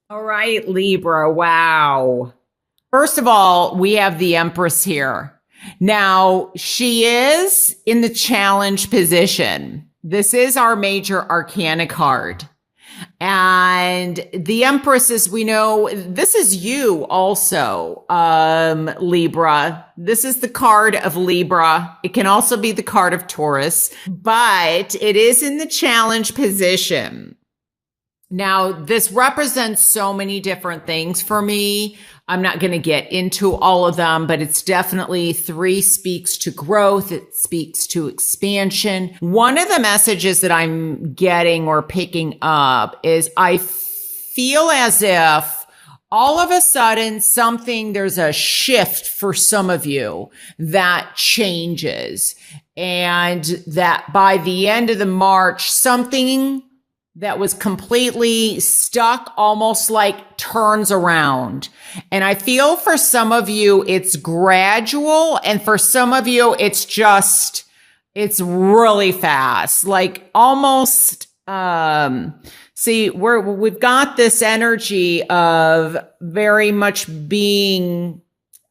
All right, Libra. Wow. First of all, we have the Empress here. Now, she is in the challenge position. This is our major arcana card. And the Empress, as we know, this is you also, Libra. This is the card of Libra. It can also be the card of Taurus, but it is in the challenge position. Now, this represents so many different things for me. I'm not going to get into all of them, but it's definitely 3 speaks to growth. It speaks to expansion. One of the messages that I'm getting or picking up is I feel as if all of a sudden there's a shift for some of you that changes, and that by the end of the March, something that was completely stuck almost like turns around. And I feel for some of you, it's gradual. And for some of you, it's really fast, like almost, see, we've got this energy of very much being,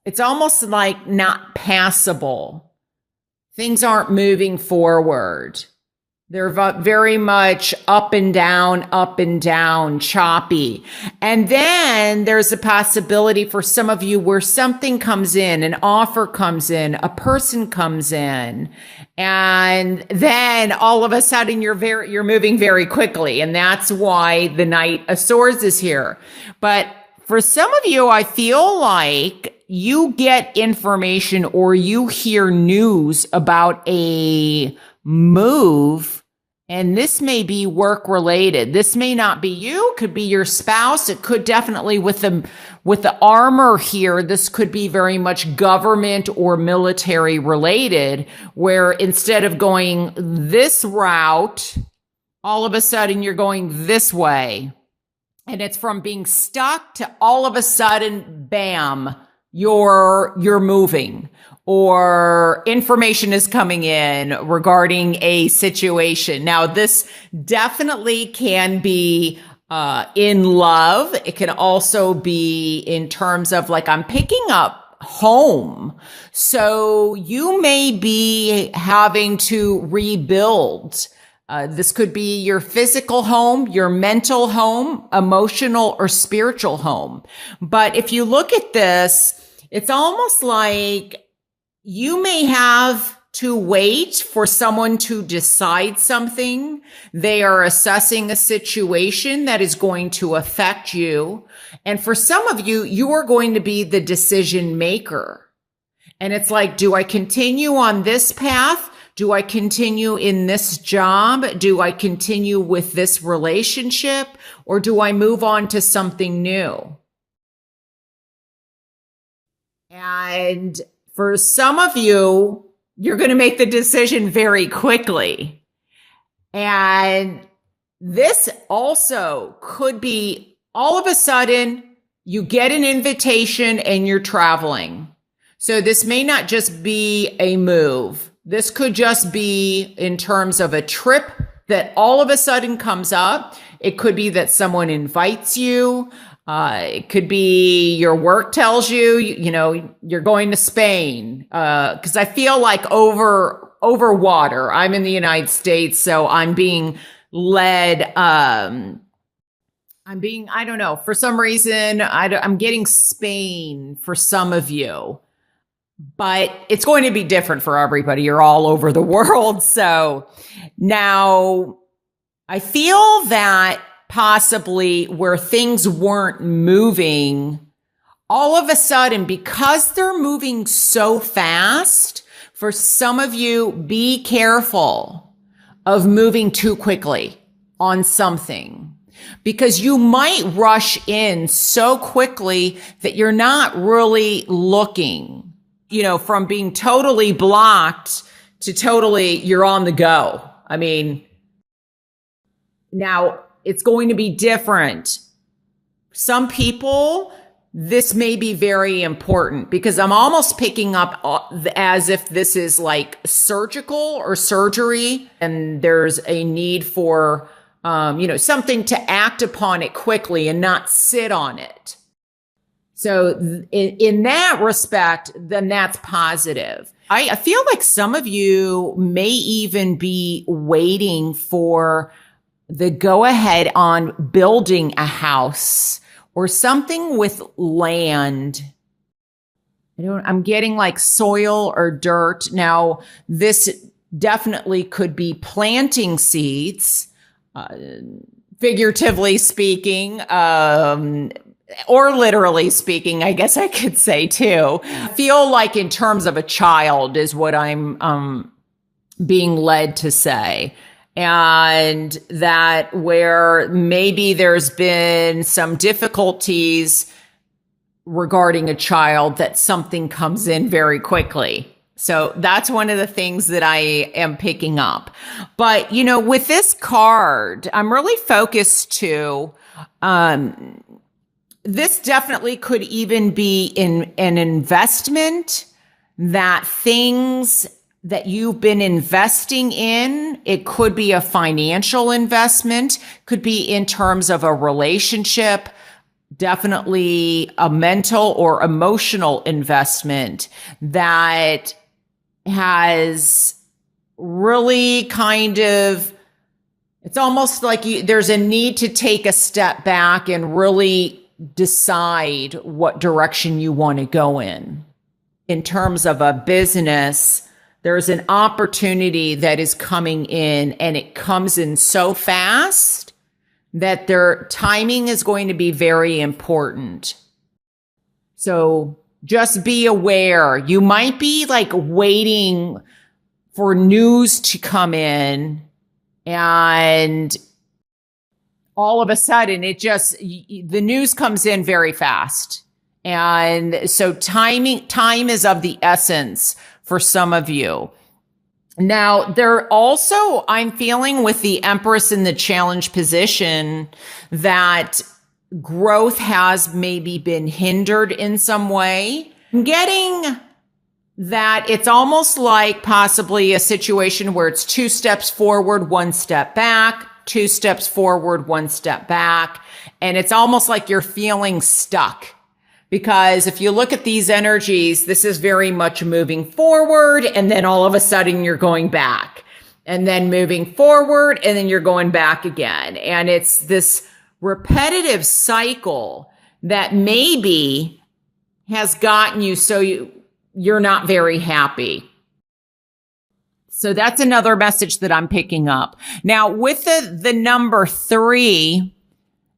it's almost like not passable. Things aren't moving forward. They're very much up and down, choppy. And then there's a possibility for some of you where something comes in, an offer comes in, a person comes in, and then all of a sudden you're moving very quickly. And that's why the Knight of Swords is here. But for some of you, I feel like you get information or you hear news about a move, and this may be work related. This may not be you, could be your spouse. It could definitely with the armor here, this could be very much government or military related, where instead of going this route, all of a sudden you're going this way. And it's from being stuck to all of a sudden, bam, you're moving, or information is coming in regarding a situation. Now, this definitely can be in love. It can also be in terms of like, I'm picking up home. So you may be having to rebuild. This could be your physical home, your mental home, emotional or spiritual home. But if you look at this, it's almost like you may have to wait for someone to decide something. They are assessing a situation that is going to affect you. And for some of you, you are going to be the decision maker. And it's like, do I continue on this path? Do I continue in this job? Do I continue with this relationship? Or do I move on to something new? And for some of you, you're going to make the decision very quickly. And this also could be all of a sudden you get an invitation and you're traveling. So this may not just be a move. This could just be in terms of a trip that all of a sudden comes up. It could be that someone invites you. It could be your work tells you, you're going to Spain. Cause I feel like over water, I'm in the United States, so I'm being led, I don't know, for some reason, I'm getting Spain for some of you, but it's going to be different for everybody. You're all over the world. So now I feel that possibly where things weren't moving, all of a sudden, because they're moving so fast, for some of you, be careful of moving too quickly on something, because you might rush in so quickly that you're not really looking, from being totally blocked to totally you're on the go. I mean, now, it's going to be different. Some people, this may be very important because I'm almost picking up as if this is like surgical or surgery, and there's a need for something to act upon it quickly and not sit on it. So in that respect, then that's positive. I feel like some of you may even be waiting for the go ahead on building a house or something with land. I'm getting like soil or dirt. Now, this definitely could be planting seeds, figuratively speaking, or literally speaking, I guess I could say too. I feel like in terms of a child is what I'm being led to say. And that where maybe there's been some difficulties regarding a child, that something comes in very quickly. So that's one of the things that I am picking up. But, with this card, I'm really focused to, this definitely could even be in an investment, that things that you've been investing in, it could be a financial investment, could be in terms of a relationship, definitely a mental or emotional investment that has really it's almost like there's a need to take a step back and really decide what direction you want to go in. In terms of a business, there's an opportunity that is coming in, and it comes in so fast that their timing is going to be very important. So just be aware. You might be like waiting for news to come in, and all of a sudden the news comes in very fast. And so time is of the essence for some of you. Now, I'm feeling with the Empress in the challenge position that growth has maybe been hindered in some way. I'm getting that it's almost like possibly a situation where it's 2 steps forward, 1 step back, 2 steps forward, 1 step back. And it's almost like you're feeling stuck. Because if you look at these energies, this is very much moving forward, and then all of a sudden you're going back, and then moving forward, and then you're going back again. And it's this repetitive cycle that maybe has gotten you so you're not very happy. So that's another message that I'm picking up. Now, with the number 3,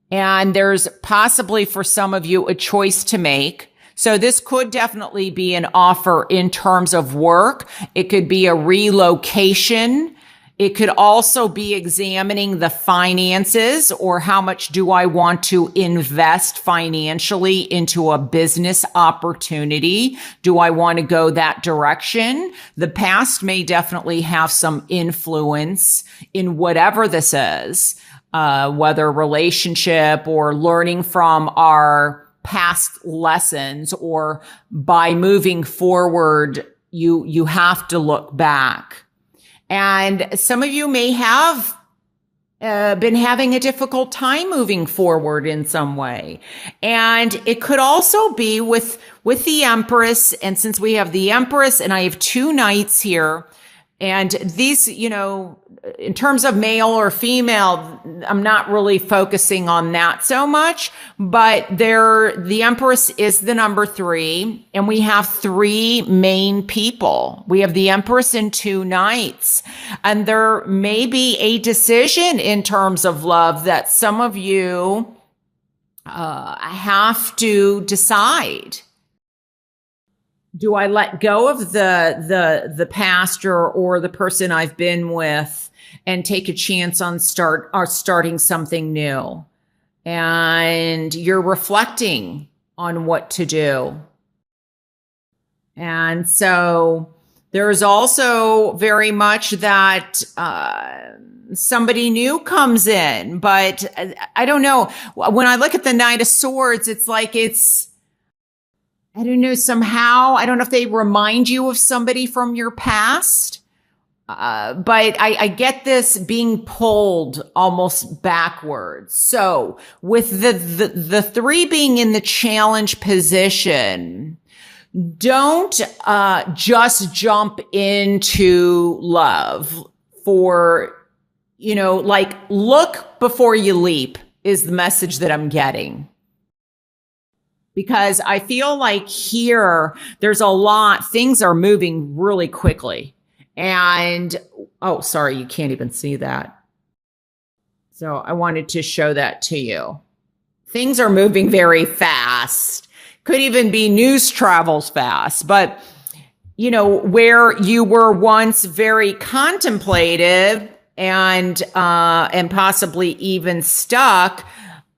and there's possibly for some of you a choice to make. So this could definitely be an offer in terms of work. It could be a relocation. It could also be examining the finances, or how much do I want to invest financially into a business opportunity? Do I want to go that direction? The past may definitely have some influence in whatever this is. Whether relationship or learning from our past lessons, or by moving forward, you have to look back. And some of you may have been having a difficult time moving forward in some way. And it could also be with the Empress. And since we have the Empress and I have 2 knights here, and these, in terms of male or female, I'm not really focusing on that so much, but the Empress is the number 3, and we have 3 main people. We have the Empress and 2 knights, and there may be a decision in terms of love that some of you have to decide. Do I let go of the past or the person I've been with and take a chance on starting something new? And you're reflecting on what to do. And so there's also very much that somebody new comes in, but I don't know. When I look at the Knight of Swords, it's like I don't know, somehow, I don't know if they remind you of somebody from your past, But I get this being pulled almost backwards. So with the three being in the challenge position, don't just jump into love for, like, look before you leap is the message that I'm getting. Because I feel like here there's a lot, things are moving really quickly. And, oh, sorry, you can't even see that. So I wanted to show that to you. Things are moving very fast. Could even be news travels fast. But, where you were once very contemplative and possibly even stuck,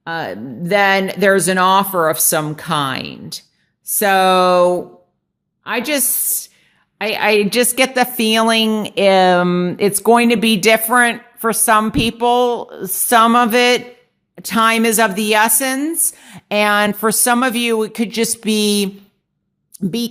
then there's an offer of some kind. So I just get the feeling it's going to be different for some people. Some of it, time is of the essence. And for some of you, it could just be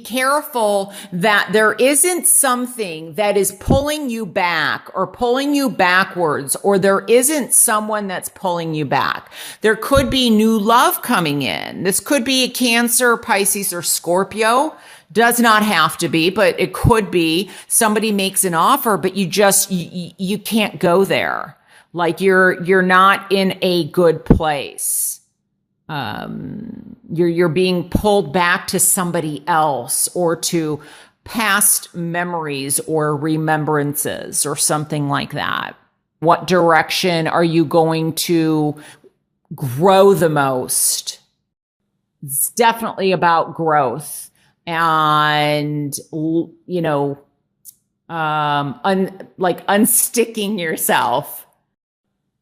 careful that there isn't something that is pulling you back or pulling you backwards, or there isn't someone that's pulling you back. There could be new love coming in. This could be a Cancer, Pisces, or Scorpio. Does not have to be, but it could be somebody makes an offer, but you can't go there. Like you're not in a good place. You're being pulled back to somebody else or to past memories or remembrances or something like that. What direction are you going to grow the most? It's definitely about growth. And, unsticking yourself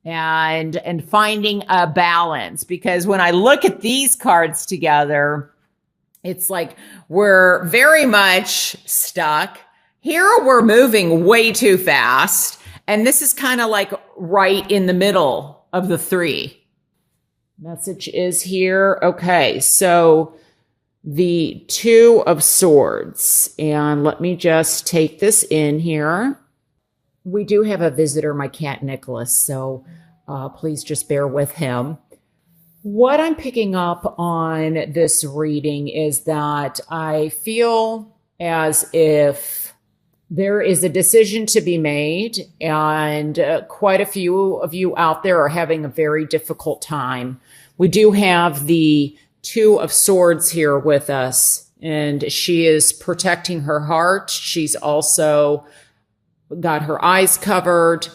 and finding a balance. Because when I look at these cards together, it's like we're very much stuck. Here we're moving way too fast. And this is kind of like right in the middle of the three. Message is here. Okay, so the Two of Swords. And let me just take this in here. We do have a visitor, my cat Nicholas, so please just bear with him. What I'm picking up on this reading is that I feel as if there is a decision to be made, and quite a few of you out there are having a very difficult time. We do have the Two of Swords here with us, and she is protecting her heart. She's also got her eyes covered.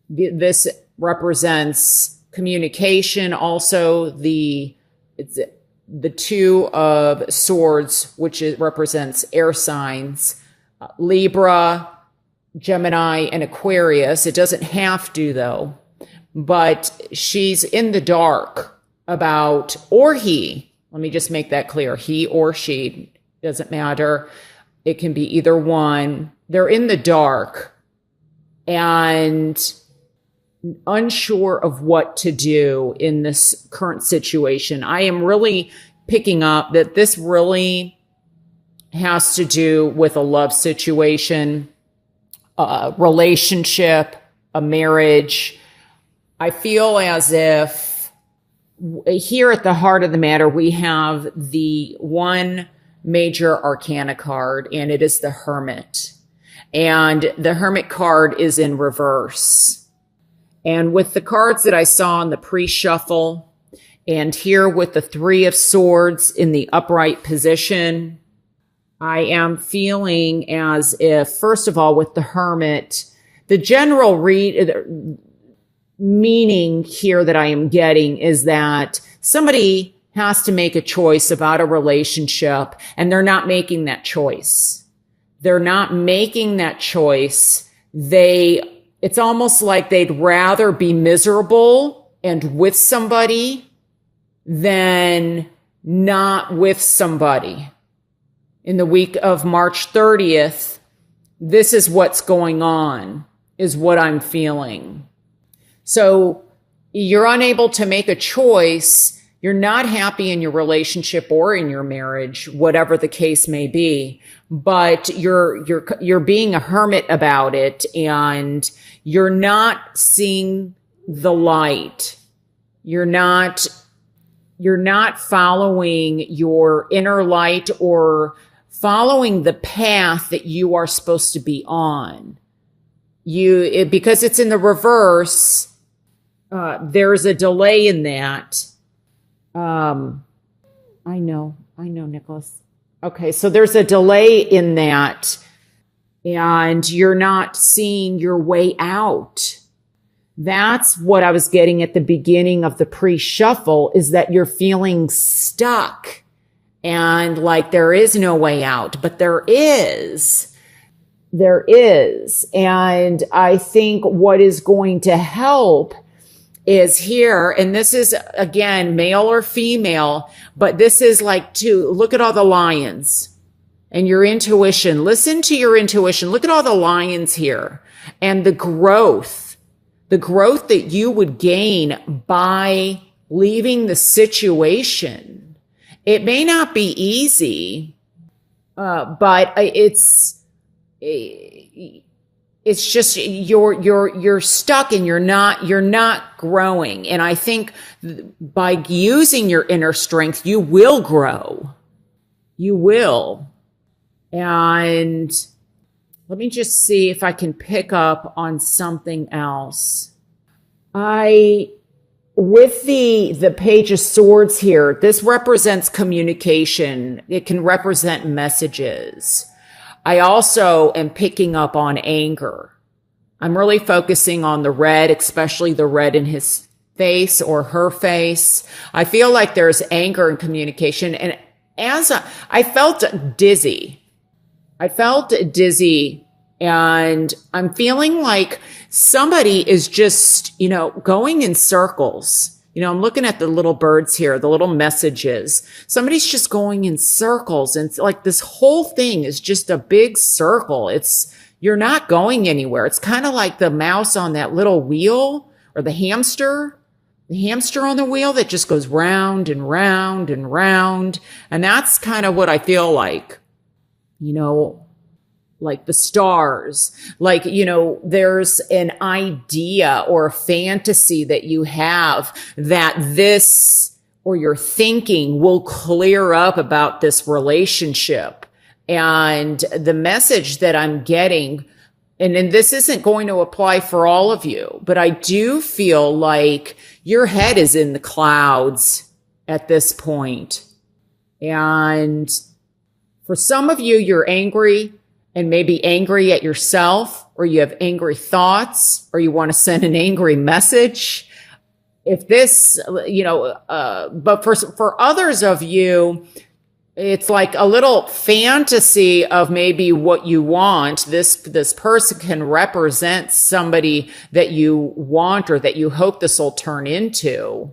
This represents communication. Also, it's the Two of Swords, which represents air signs, Libra, Gemini, and Aquarius. It doesn't have to, though, but she's in the dark about, or he, let me just make that clear, he or she, doesn't matter. It can be either one. They're in the dark and unsure of what to do in this current situation. I am really picking up that this really has to do with a love situation, a relationship, a marriage. I feel as if here at the heart of the matter, we have the one major arcana card, and it is the Hermit. And the Hermit card is in reverse. And with the cards that I saw in the pre-shuffle, and here with the Three of Swords in the upright position, I am feeling as if, first of all, with the Hermit, the general meaning here that I am getting is that somebody has to make a choice about a relationship, and they're not making that choice. They're not making that choice. It's almost like they'd rather be miserable and with somebody than not with somebody. In the week of March 30th, this is what's going on, is what I'm feeling. So you're unable to make a choice, You're not happy in your relationship or in your marriage, whatever the case may be, but you're being a hermit about it, and you're not seeing the light. You're not following your inner light or following the path that you are supposed to be on. Because it's in the reverse, there's a delay in that. I know, Nicholas. Okay, so there's a delay in that, and you're not seeing your way out. That's what I was getting at the beginning of the pre-shuffle, is that you're feeling stuck and like there is no way out, but there is. There is. And I think what is going to help is here, and this is, again, male or female, but this is like to look at all the lions and your intuition. Listen to your intuition. Look at all the lions here and the growth that you would gain by leaving the situation. It may not be easy, but it's just you're stuck and you're not growing. And I think by using your inner strength, you will grow. You will. And let me just see if I can pick up on something else. With the Page of Swords here, this represents communication. It can represent messages. I also am picking up on anger. I'm really focusing on the red, especially the red in his face or her face. I feel like there's anger in communication. And I felt dizzy. And I'm feeling like somebody is just, going in circles. I'm looking at the little birds here, the little messages. Somebody's just going in circles. And it's like this whole thing is just a big circle. You're not going anywhere. It's kind of like the mouse on that little wheel, or the hamster on the wheel that just goes round and round and round. And that's kind of what I feel like, like the stars, like, there's an idea or a fantasy that you have that this, or your thinking will clear up about this relationship. And the message that I'm getting, and this isn't going to apply for all of you, but I do feel like your head is in the clouds at this point. And for some of you, you're angry, and maybe angry at yourself, or you have angry thoughts, or you want to send an angry message. If this, but for others of you, it's like a little fantasy of maybe what you want. This person can represent somebody that you want or that you hope this will turn into.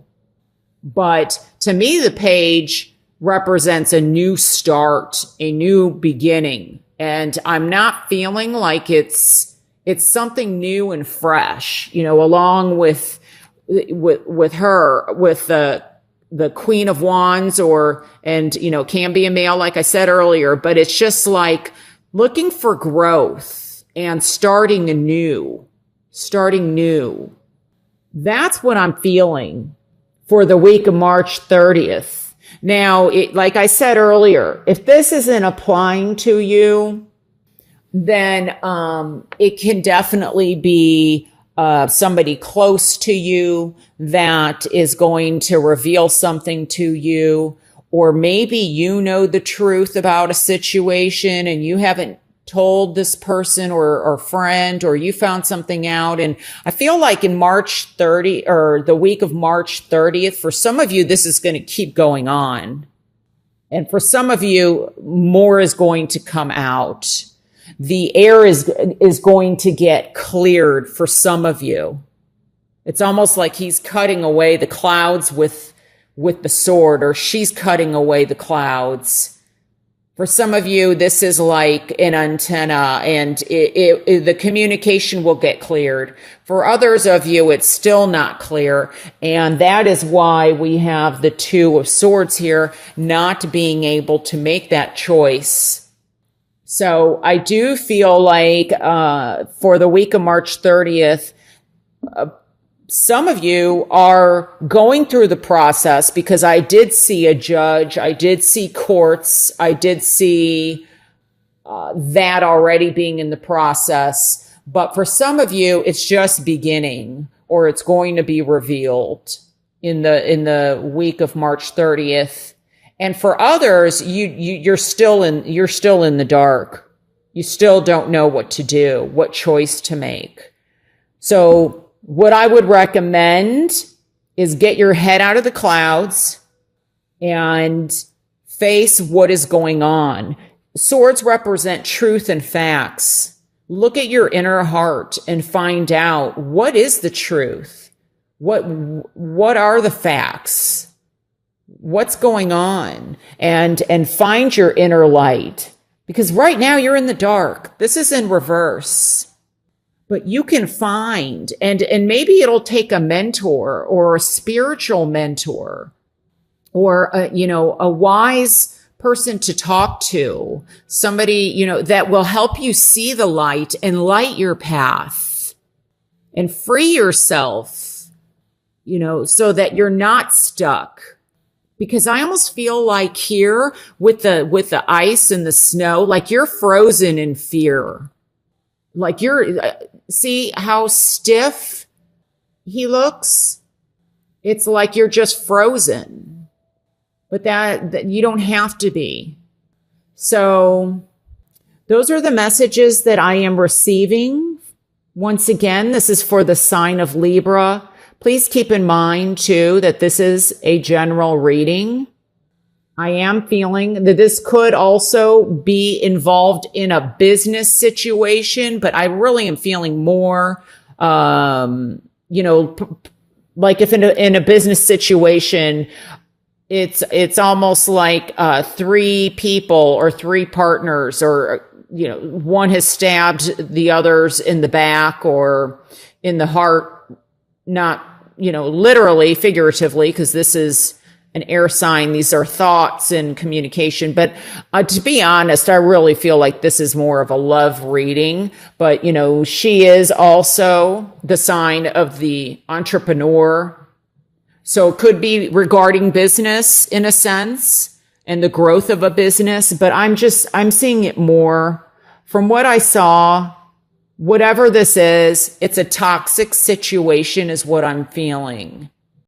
But to me, the page represents a new start, a new beginning. And I'm not feeling like it's something new and fresh, along with her, with the Queen of Wands, can be a male, like I said earlier, but it's just like looking for growth and starting new. That's what I'm feeling for the week of March 30th. Now, like I said earlier, if this isn't applying to you, then it can definitely be somebody close to you that is going to reveal something to you. Or maybe you know the truth about a situation and you haven't told this person or friend, or you found something out. And I feel like in March 30, or the week of March 30th, for some of you, this is going to keep going on. And for some of you, more is going to come out. The air is going to get cleared for some of you. It's almost like he's cutting away the clouds with the sword, or she's cutting away the clouds. For some of you, this is like an antenna and the communication will get cleared. For others of you, it's still not clear. And that is why we have the Two of Swords here, not being able to make that choice. So I do feel like for the week of March 30th, some of you are going through the process, because I did see a judge, I did see courts, I did see that already being in the process. But for some of you, it's just beginning, or it's going to be revealed in the week of March 30th. And for others, you're still in the dark. You still don't know what to do, what choice to make. So what I would recommend is get your head out of the clouds and face what is going on. Swords represent truth and facts. Look at your inner heart and find out, what is the truth? What are the facts? What's going on? And find your inner light. Because right now you're in the dark. This is in reverse. But you can find, and maybe it'll take a mentor or a spiritual mentor or a wise person to talk to, somebody, that will help you see the light and light your path and free yourself, so that you're not stuck. Because I almost feel like here with the ice and the snow, like you're frozen in fear. Like see how stiff he looks? It's like you're just frozen, but that you don't have to be. So those are the messages that I am receiving. Once again, this is for the sign of Libra. Please keep in mind too, that this is a general reading. I am feeling that this could also be involved in a business situation, but I really am feeling more, like if in a business situation, it's almost like, 3 people or 3 partners, or, one has stabbed the others in the back or in the heart, not, literally, figuratively, because this is an air sign. These are thoughts and communication. But to be honest, I really feel like this is more of a love reading. But, she is also the sign of the entrepreneur. So it could be regarding business in a sense and the growth of a business. But I'm seeing it more from what I saw. Whatever this is, it's a toxic situation is what I'm feeling.